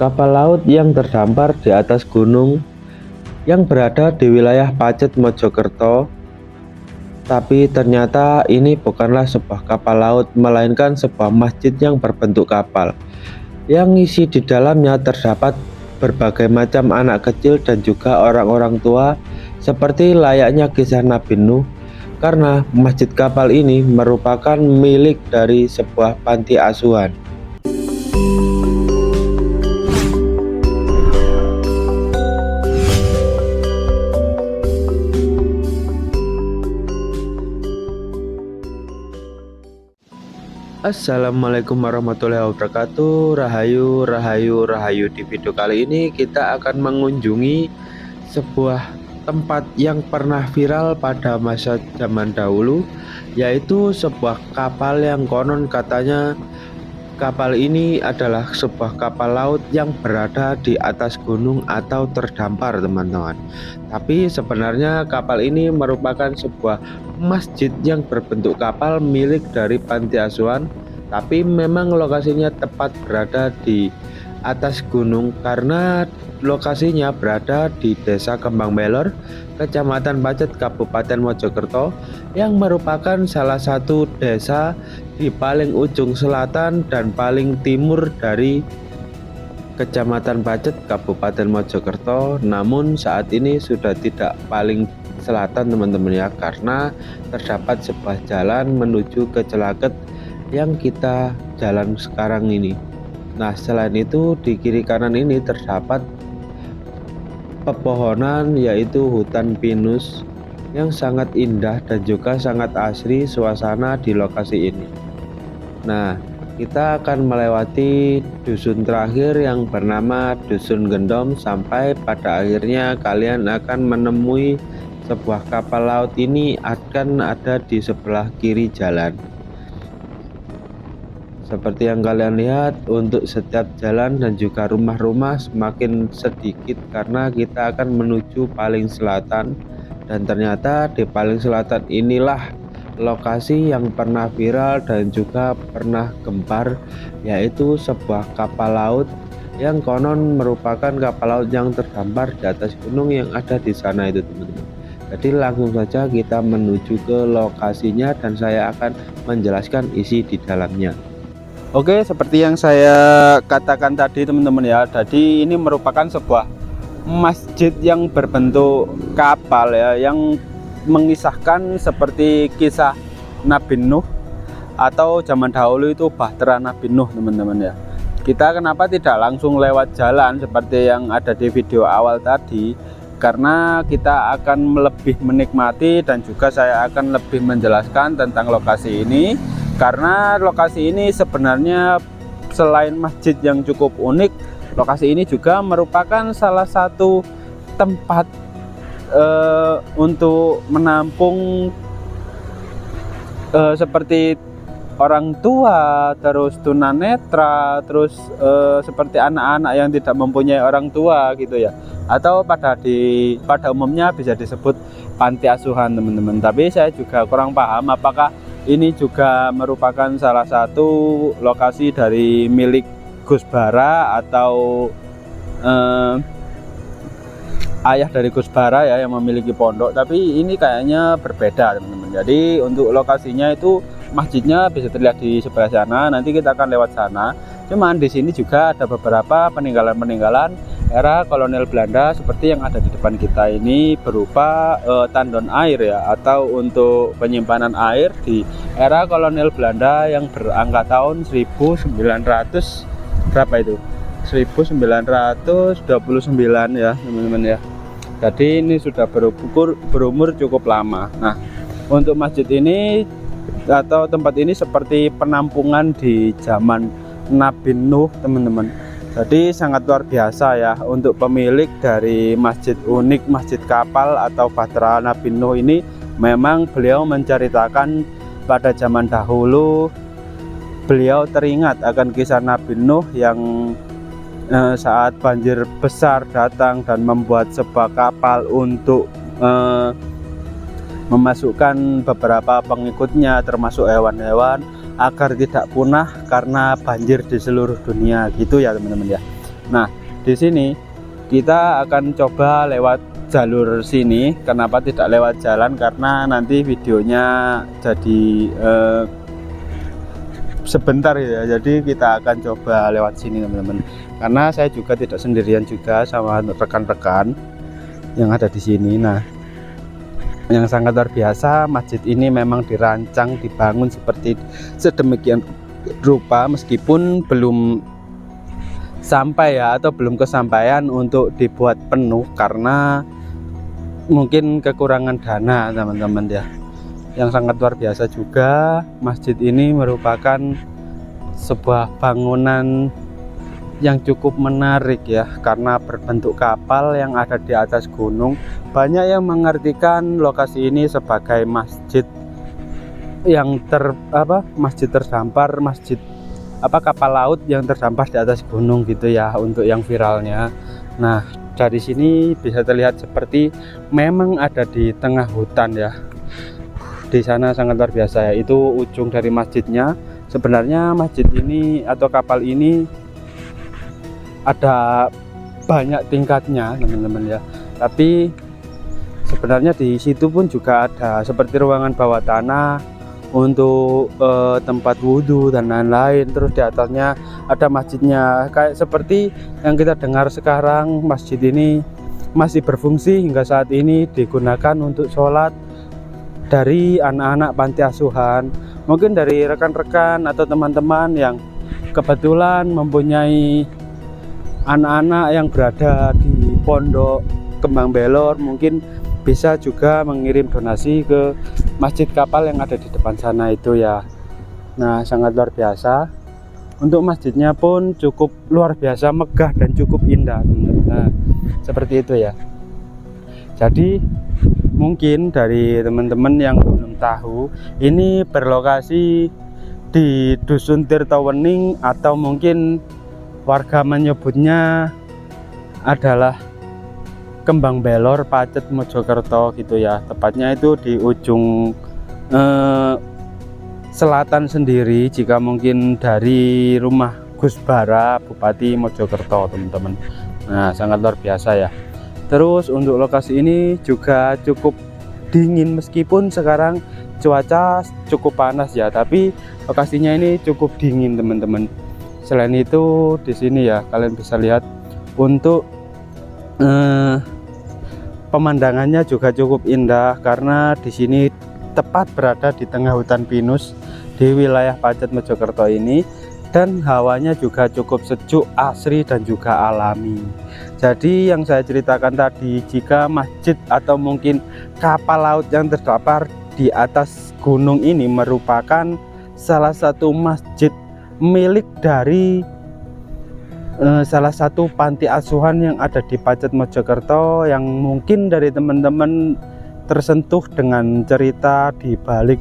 kapal laut yang terdampar di atas gunung yang berada di wilayah Pacet, Mojokerto. Tapi ternyata ini bukanlah sebuah kapal laut, melainkan sebuah masjid yang berbentuk kapal, yang isi di dalamnya terdapat berbagai macam anak kecil dan juga orang-orang tua, seperti layaknya kisah Nabi Nuh. Karena masjid kapal ini merupakan milik dari sebuah panti asuhan. Assalamualaikum warahmatullahi wabarakatuh. Rahayu, rahayu, rahayu. Di video kali ini kita akan mengunjungi sebuah tempat yang pernah viral pada masa zaman dahulu, yaitu sebuah kapal yang konon katanya kapal ini adalah sebuah kapal laut yang berada di atas gunung atau terdampar, teman-teman. Tapi sebenarnya kapal ini merupakan sebuah masjid yang berbentuk kapal milik dari panti asuhan, tapi memang lokasinya tepat berada di atas gunung karena lokasinya berada di Desa Kembang Melor, Kecamatan Pacet, Kabupaten Mojokerto, yang merupakan salah satu desa di paling ujung selatan dan paling timur dari Kecamatan Pacet, Kabupaten Mojokerto. Namun saat ini sudah tidak paling selatan, teman-teman ya, karena terdapat sebuah jalan menuju ke Celaket yang kita jalan sekarang ini. Nah, selain itu di kiri kanan ini terdapat pepohonan, yaitu hutan pinus yang sangat indah dan juga sangat asri suasana di lokasi ini. Nah, kita akan melewati dusun terakhir yang bernama Dusun Gendom, sampai pada akhirnya kalian akan menemui sebuah kapal laut. Ini akan ada di sebelah kiri jalan. Seperti yang kalian lihat, untuk setiap jalan dan juga rumah-rumah semakin sedikit karena kita akan menuju paling selatan. Dan ternyata di paling selatan inilah lokasi yang pernah viral dan juga pernah gempar, yaitu sebuah kapal laut yang konon merupakan kapal laut yang terdampar di atas gunung yang ada di sana itu, teman-teman. Jadi langsung saja kita menuju ke lokasinya dan saya akan menjelaskan isi di dalamnya. Oke, seperti yang saya katakan tadi, teman-teman ya. Jadi ini merupakan sebuah masjid yang berbentuk kapal ya, yang mengisahkan seperti kisah Nabi Nuh atau zaman dahulu itu bahtera Nabi Nuh, teman-teman ya. Kita kenapa tidak langsung lewat jalan seperti yang ada di video awal tadi? Karena kita akan lebih menikmati dan juga saya akan lebih menjelaskan tentang lokasi ini. Karena lokasi ini sebenarnya selain masjid yang cukup unik, lokasi ini juga merupakan salah satu tempat untuk menampung seperti orang tua, terus tunanetra, terus seperti anak-anak yang tidak mempunyai orang tua gitu ya, atau pada umumnya bisa disebut panti asuhan, teman-teman. Tapi saya juga kurang paham apakah ini juga merupakan salah satu lokasi dari milik Gus Bara atau ayah dari Gus Bara ya, yang memiliki pondok. Tapi ini kayaknya berbeda, teman-teman. Jadi untuk lokasinya itu masjidnya bisa terlihat di sebelah sana. Nanti kita akan lewat sana. Cuman di sini juga ada beberapa peninggalan-peninggalan era kolonial Belanda seperti yang ada di depan kita ini, berupa tandon air ya, atau untuk penyimpanan air di era kolonial Belanda yang berangka tahun 1900 berapa itu? 1929 ya, teman-teman ya. Jadi ini sudah berumur cukup lama. Nah, untuk masjid ini atau tempat ini seperti penampungan di zaman Nabi Nuh, teman-teman. Jadi sangat luar biasa ya untuk pemilik dari masjid unik, masjid kapal atau bahtera Nabi Nuh ini. Memang beliau menceritakan pada zaman dahulu beliau teringat akan kisah Nabi Nuh yang saat banjir besar datang dan membuat sebuah kapal untuk memasukkan beberapa pengikutnya termasuk hewan-hewan agar tidak punah karena banjir di seluruh dunia gitu ya, teman-teman ya. Nah, di sini kita akan coba lewat jalur sini. Kenapa tidak lewat jalan? Karena nanti videonya jadi sebentar ya. Jadi kita akan coba lewat sini teman-teman. Karena saya juga tidak sendirian juga sama rekan-rekan yang ada di sini. Nah, yang sangat luar biasa, masjid ini memang dirancang, dibangun seperti sedemikian rupa meskipun belum sampai ya, atau belum kesampaian untuk dibuat penuh karena mungkin kekurangan dana teman-teman ya. Yang sangat luar biasa juga, masjid ini merupakan sebuah bangunan yang cukup menarik ya, karena berbentuk kapal yang ada di atas gunung. Banyak yang mengartikan lokasi ini sebagai masjid yang masjid terdampar, masjid kapal laut yang terdampar di atas gunung gitu ya, untuk yang viralnya. Nah, dari sini bisa terlihat seperti memang ada di tengah hutan ya. Di sana sangat luar biasa ya, itu ujung dari masjidnya. Sebenarnya masjid ini atau kapal ini ada banyak tingkatnya teman-teman ya, tapi sebenarnya di situ pun juga ada seperti ruangan bawah tanah untuk tempat wudhu dan lain-lain. Terus di atasnya ada masjidnya, kayak seperti yang kita dengar sekarang. Masjid ini masih berfungsi hingga saat ini, digunakan untuk sholat dari anak-anak panti asuhan. Mungkin dari rekan-rekan atau teman-teman yang kebetulan mempunyai anak-anak yang berada di Pondok Kembang Belor, mungkin bisa juga mengirim donasi ke masjid kapal yang ada di depan sana itu ya. Nah, sangat luar biasa. Untuk masjidnya pun cukup luar biasa, megah dan cukup indah. Nah, seperti itu ya. Jadi mungkin dari teman-teman yang belum tahu, ini berlokasi di Dusun Tirtowening, atau mungkin warga menyebutnya adalah Kembang Belor, Pacet, Mojokerto gitu ya. Tepatnya itu di ujung selatan sendiri, jika mungkin dari rumah Gus Bara, Bupati Mojokerto teman-teman. Nah, sangat luar biasa ya. Terus untuk lokasi ini juga cukup dingin, meskipun sekarang cuaca cukup panas ya, tapi lokasinya ini cukup dingin teman-teman. Selain itu di sini ya, kalian bisa lihat untuk pemandangannya juga cukup indah, karena di sini tepat berada di tengah hutan pinus di wilayah Pacet Mojokerto ini, dan hawanya juga cukup sejuk, asri dan juga alami. Jadi yang saya ceritakan tadi, jika masjid atau mungkin kapal laut yang terdampar di atas gunung ini merupakan salah satu masjid milik dari salah satu panti asuhan yang ada di Pacet Mojokerto, yang mungkin dari teman-teman tersentuh dengan cerita di balik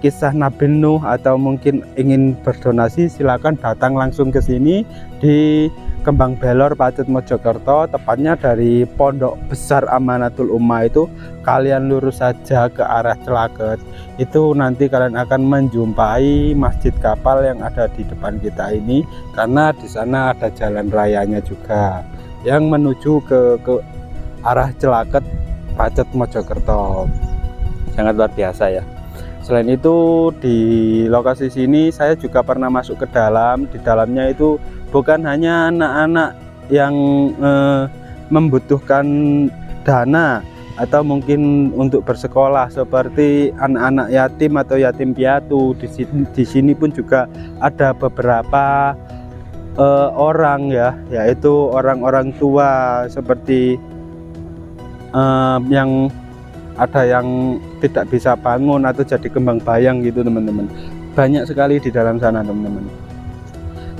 kisah Nabi Nuh, atau mungkin ingin berdonasi, silakan datang langsung ke sini di Kembang Belor, Pacet Mojokerto. Tepatnya dari Pondok Besar Amanatul Ummah itu, kalian lurus saja ke arah Celaket, itu nanti kalian akan menjumpai masjid kapal yang ada di depan kita ini, karena di sana ada jalan rayanya juga yang menuju ke arah Celaket, Pacet Mojokerto. Sangat luar biasa ya. Selain itu di lokasi sini saya juga pernah masuk ke dalam. Di dalamnya itu bukan hanya anak-anak yang membutuhkan dana atau mungkin untuk bersekolah, seperti anak-anak yatim atau yatim piatu. Di sini pun juga ada beberapa orang ya, yaitu orang-orang tua, seperti yang ada yang tidak bisa bangun atau jadi kembang bayang gitu teman-teman. Banyak sekali di dalam sana teman-teman.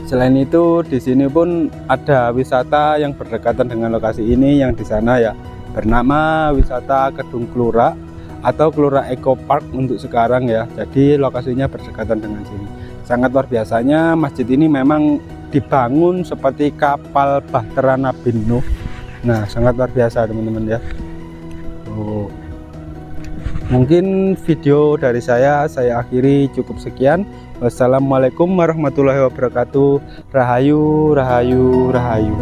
Selain itu di sini pun ada wisata yang berdekatan dengan lokasi ini, yang di sana ya bernama wisata Kedung Kelura atau Kelura Eco Park untuk sekarang ya. Jadi lokasinya berdekatan dengan sini. Sangat luar biasanya, masjid ini memang dibangun seperti kapal bahtera Nabi Nuh. Nah, sangat luar biasa teman-teman ya. Mungkin video dari saya akhiri cukup sekian. Wassalamualaikum warahmatullahi wabarakatuh. Rahayu, rahayu, rahayu.